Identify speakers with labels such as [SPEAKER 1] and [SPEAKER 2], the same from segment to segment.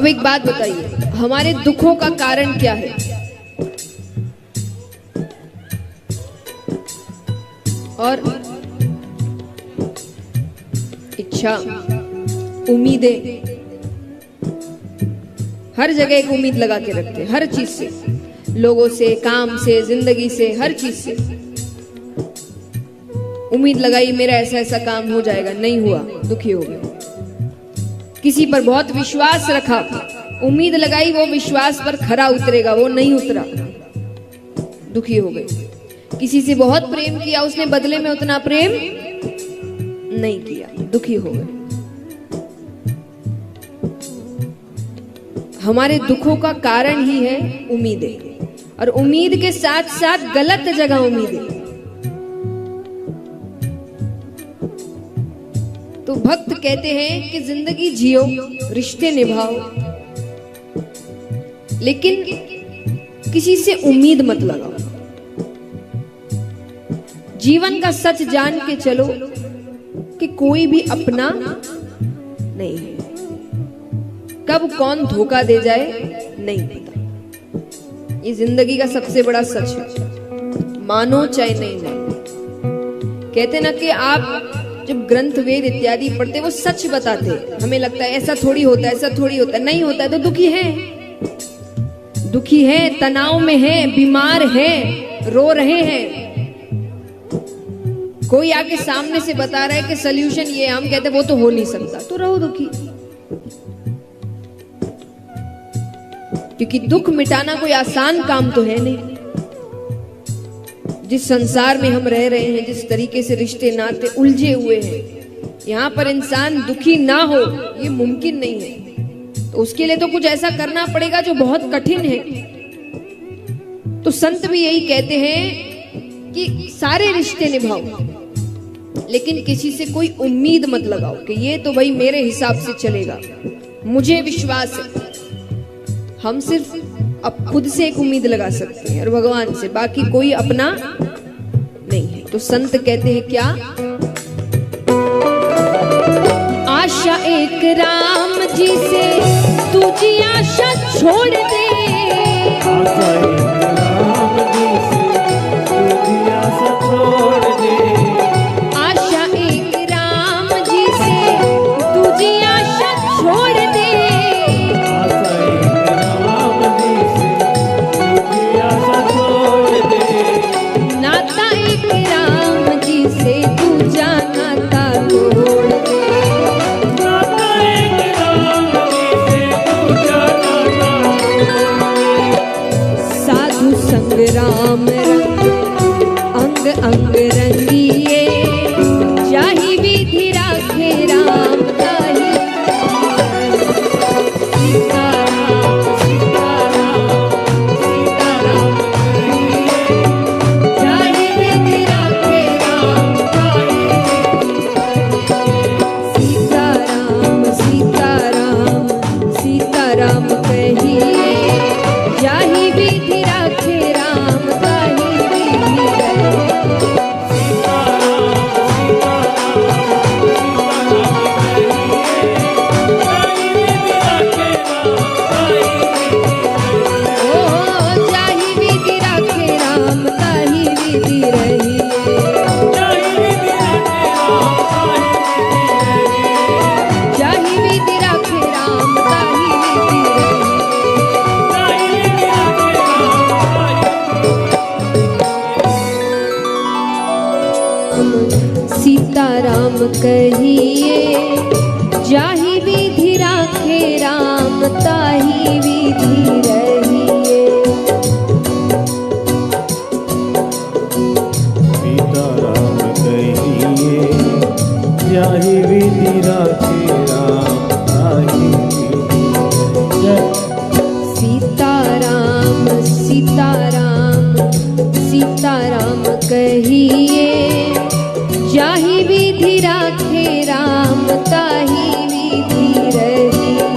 [SPEAKER 1] एक बात बताइए, हमारे दुखों का कारण क्या है? और इच्छा, उम्मीदें। हर जगह एक उम्मीद लगा के रखते हैं, हर चीज से, लोगों से, काम से, जिंदगी से, हर चीज से उम्मीद लगाई मेरा ऐसा ऐसा काम हो जाएगा, नहीं हुआ, दुखी हो गए। किसी पर बहुत विश्वास रखा, उम्मीद लगाई वो विश्वास पर खरा उतरेगा, वो नहीं उतरा, दुखी हो गए। किसी से बहुत प्रेम किया, उसने बदले में उतना प्रेम नहीं किया, दुखी हो गए। हमारे दुखों का कारण ही है उम्मीदें, और उम्मीद के साथ साथ गलत जगह उम्मीदें। तो भक्त कहते हैं कि जिंदगी जियो, रिश्ते निभाओ, लेकिन किसी से उम्मीद मत लगाओ। जीवन का सच जान के चलो कि कोई भी अपना नहीं है, कब कौन धोखा दे जाए नहीं पता। ये जिंदगी का सबसे बड़ा सच है, मानो चाहे नहीं मानो। कहते ना कि आप जब ग्रंथ वेद इत्यादि पढ़ते, वो सच बताते। हमें लगता है ऐसा थोड़ी होता है, ऐसा थोड़ी होता है, नहीं होता है तो दुखी है, दुखी है, तनाव में है, बीमार है, रो रहे हैं। कोई आके सामने से बता रहा है कि सल्यूशन ये, हम कहते वो तो हो नहीं सकता, तो रहो दुखी। क्योंकि दुख मिटाना कोई आसान काम तो है नहीं। जिस संसार में हम रह रहे हैं, जिस तरीके से रिश्ते नाते उलझे हुए हैं, यहाँ पर इंसान दुखी ना हो ये मुमकिन नहीं है। तो उसके लिए तो कुछ ऐसा करना पड़ेगा जो बहुत कठिन है। तो संत भी यही कहते हैं कि सारे रिश्ते निभाओ, लेकिन किसी से कोई उम्मीद मत लगाओ कि ये तो भाई मेरे हिसाब से चलेगा, मुझे विश्वास है। हम सिर्फ अब खुद से एक उम्मीद लगा सकते हैं और भगवान से, बाकी कोई अपना नहीं है। तो संत कहते हैं क्या? आशा एक राम जी से, तुझी आशा छोड़ दे।
[SPEAKER 2] आशा एक राम जी से, तुझी आशा छोड़ दे।
[SPEAKER 1] आशा एक राम जी से, तुझी आशा छोड़ दे। नाता एक राम जी से, तू जाना नाता तोड़ दे। नाता एक राम जी से, तू जाना नाता तोड़ दे। साधु संग राम रंग, अंग अंग रंगिए, जाहि विधि राखे राम ताहि। सीताराम सीताराम सीताराम कहिए, जाहि विधि राखे राम ताहि। सीताराम सीताराम सीताराम कहिए, जाहि विधि राखे राम ताहि विधि रहे। सीताराम कहिए, जाहि विधि राखे राम ताहि विधि रहिए।
[SPEAKER 2] सीताराम कहिए, जाहि विधि राखे राम ताहि विधि रहिए।
[SPEAKER 1] सीताराम सीताराम सीताराम कहिए, जाहि विधि राखे राम ताहि विधि रहिए।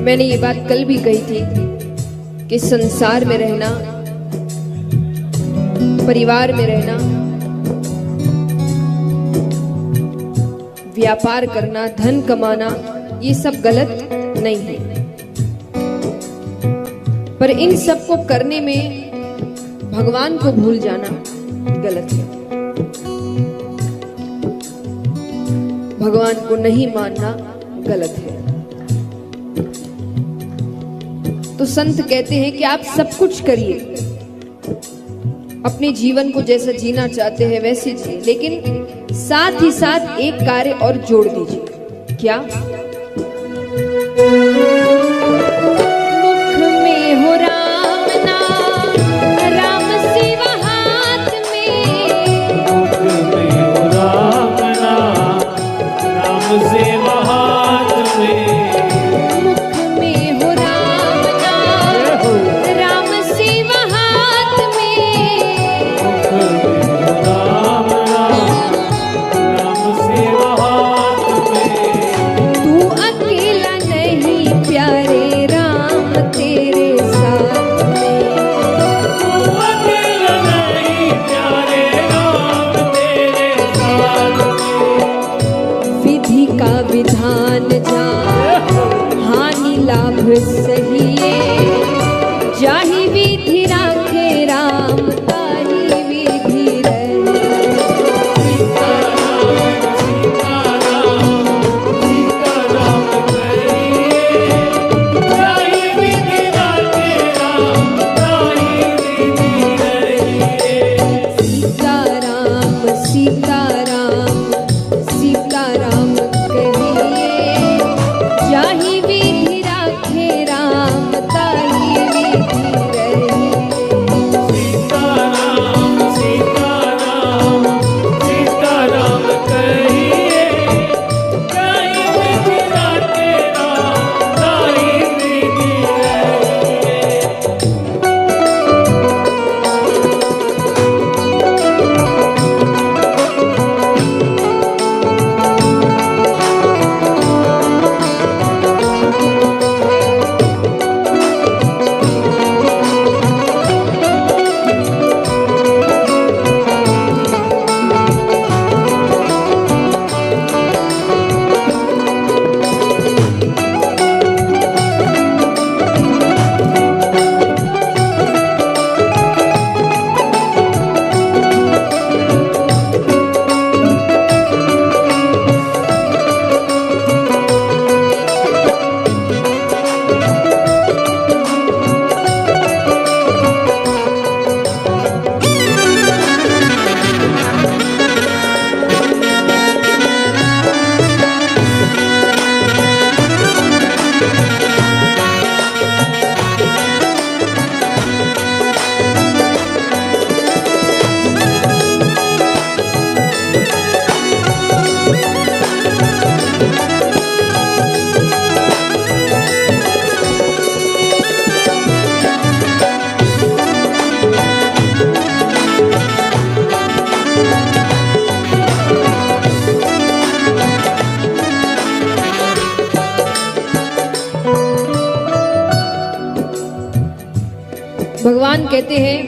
[SPEAKER 1] मैंने ये बात कल भी कही थी कि संसार में रहना, परिवार में रहना, व्यापार करना, धन कमाना, ये सब गलत नहीं है, पर इन सब को करने में भगवान को भूल जाना गलत है। भगवान को नहीं मानना गलत है। तो संत कहते हैं कि आप सब कुछ करिए, अपने जीवन को जैसा जीना चाहते हैं वैसे जिए, लेकिन साथ ही साथ एक कार्य और जोड़ दीजिए। क्या?
[SPEAKER 2] मुख में हो राम नाम, राम सेवा हाथ में।
[SPEAKER 3] मुख में हो राम नाम, राम सेवा हाथ में।
[SPEAKER 2] मुख में हो राम नाम, राम सेवा हाथ में।
[SPEAKER 3] मुख में हो राम नाम, राम सेवा हाथ में।
[SPEAKER 2] तू अकेला नहीं प्यारे, राम तेरे साथ में।
[SPEAKER 3] तू अकेला नहीं प्यारे, राम तेरे साथ में।
[SPEAKER 2] विधि का विधान जान, हानि लाभ सहिए। जाहि विधि राखे राम, ताहि विधि रहे। सीताराम सीताराम सीताराम कहिए। जाहि विधि राखे राम, ताहि विधि रहे।
[SPEAKER 3] सीताराम सीताराम सीताराम कहिए। जाहि विधि राखे राम, ताहि विधि रहिए।
[SPEAKER 1] भगवान कहते हैं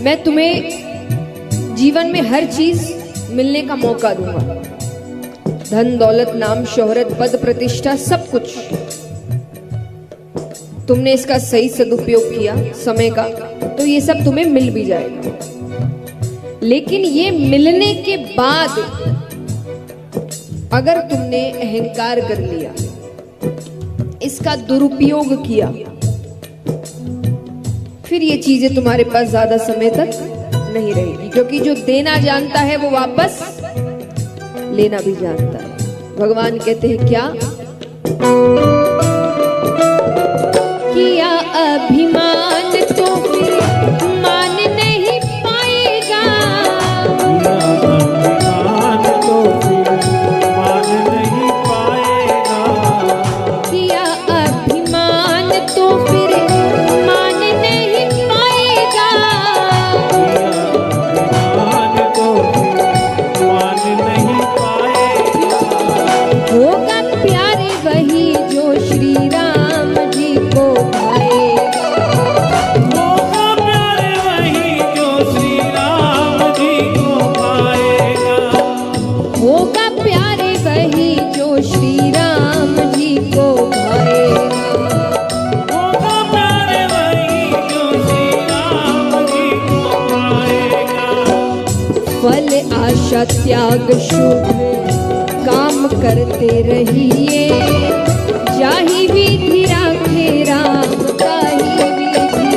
[SPEAKER 1] मैं तुम्हें जीवन में हर चीज मिलने का मौका दूंगा, धन दौलत नाम शोहरत पद प्रतिष्ठा सब कुछ। तुमने इसका सही सदुपयोग किया समय का तो ये सब तुम्हें मिल भी जाएगा, लेकिन ये मिलने के बाद अगर तुमने अहंकार कर लिया, इसका दुरुपयोग किया, फिर ये चीजें तुम्हारे पास ज्यादा समय तक नहीं रहेगी, क्योंकि जो देना जानता है वो वापस लेना भी जानता है। भगवान कहते हैं क्या?
[SPEAKER 2] किया अभिमान तो फिर मान नहीं पाएगा।
[SPEAKER 3] अभिमान तो फिर मान नहीं पाएगा।
[SPEAKER 2] किया अभिमान तो फिर मान नहीं पाएगा।
[SPEAKER 3] अभिमान तो फिर मान नहीं पाएगा।
[SPEAKER 2] होगा प्यारे वही जो श्री
[SPEAKER 1] फल आशा त्याग शुभ काम करते रहिए। जाहि विधि राखे राम ताहि विधि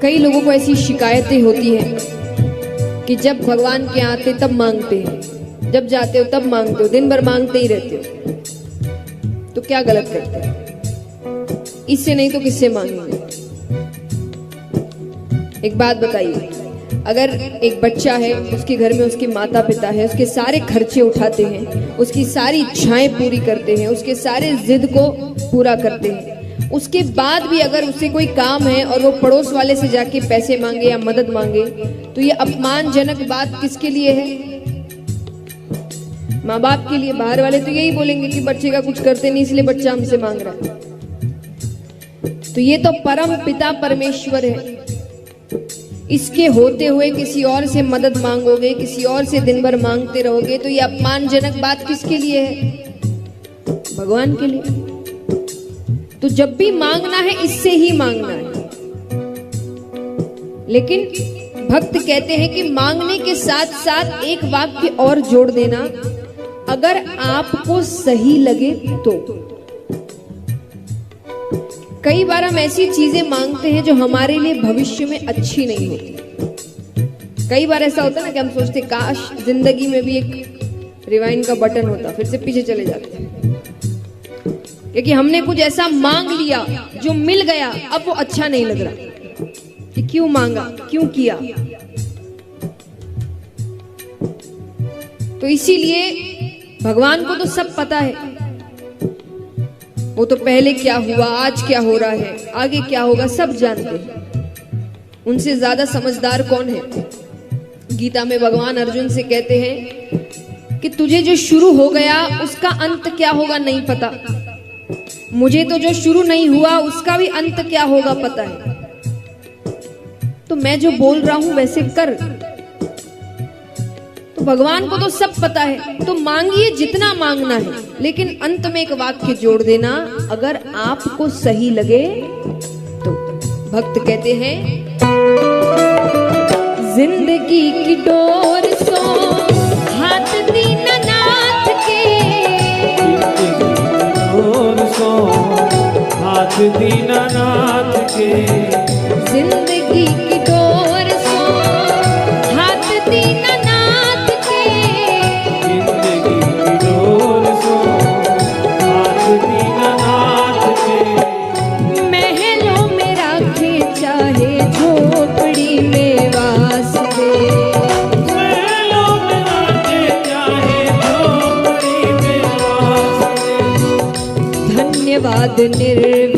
[SPEAKER 1] कई लोगों को ऐसी शिकायतें होती हैं कि जब भगवान के आते तब मांगते हैं, जब जाते हो तब मांगते हो, दिन भर मांगते ही रहते हो। तो क्या गलत करते हो? इससे नहीं तो किससे मांगेंगे? एक बात बताइए, अगर एक बच्चा है, उसके घर में उसके माता पिता है, उसके सारे खर्चे उठाते हैं, उसकी सारी इच्छाएं पूरी करते हैं, उसके सारे जिद को पूरा करते हैं, उसके बाद भी अगर उससे कोई काम है और वो पड़ोस वाले से जाके पैसे मांगे या मदद मांगे, तो ये अपमानजनक बात किसके लिए है? माँ बाप के लिए। बाहर वाले तो यही बोलेंगे कि बच्चे का कुछ करते नहीं इसलिए बच्चा हमसे मांग रहा है। तो ये तो परम पिता परमेश्वर है, इसके होते हुए किसी और से मदद मांगोगे, किसी और से दिन भर मांगते रहोगे, तो ये अपमानजनक बात किसके लिए है? भगवान के लिए। तो जब भी मांगना है इससे ही मांगना है। लेकिन भक्त कहते हैं कि मांगने के साथ साथ एक वाक्य और जोड़ देना, अगर आपको सही लगे तो। कई बार हम ऐसी चीजें मांगते हैं जो हमारे लिए भविष्य में अच्छी नहीं होती। कई बार ऐसा होता है ना कि हम सोचते काश जिंदगी में भी एक रिवाइंड का बटन होता, फिर से पीछे चले जाते हैं, क्योंकि हमने कुछ ऐसा मांग लिया जो मिल गया, अब वो अच्छा नहीं लग रहा कि क्यों मांगा, क्यों किया। तो इसीलिए भगवान को तो सब पता है, वो तो पहले क्या हुआ, आज क्या हो रहा है, आगे क्या होगा, सब जानते हैं। उनसे ज्यादा समझदार कौन है? गीता में भगवान अर्जुन से कहते हैं कि तुझे जो शुरू हो गया उसका अंत क्या होगा नहीं पता, मुझे तो जो शुरू नहीं हुआ उसका भी अंत क्या होगा पता है, तो मैं जो बोल रहा हूं वैसे कर। तो भगवान को तो सब पता है, तो मांगिए जितना मांगना है, लेकिन अंत में एक वाक्य जोड़ देना, अगर आपको सही लगे तो। भक्त कहते हैं जिंदगी की डोर सो हाथ दीनानाथ के,
[SPEAKER 3] हाथ दीनानाथ के,
[SPEAKER 1] जिंदगी की डोर सो हाथ दीनानाथ के,
[SPEAKER 3] जिंदगी की डोर सो हाथ दीनानाथ के।
[SPEAKER 1] महलों में राखे चाहे झोपड़ी में वास दे,
[SPEAKER 3] महलों में राखे चाहे झोपड़ी में वास दे।
[SPEAKER 1] धन्यवाद निर्विकार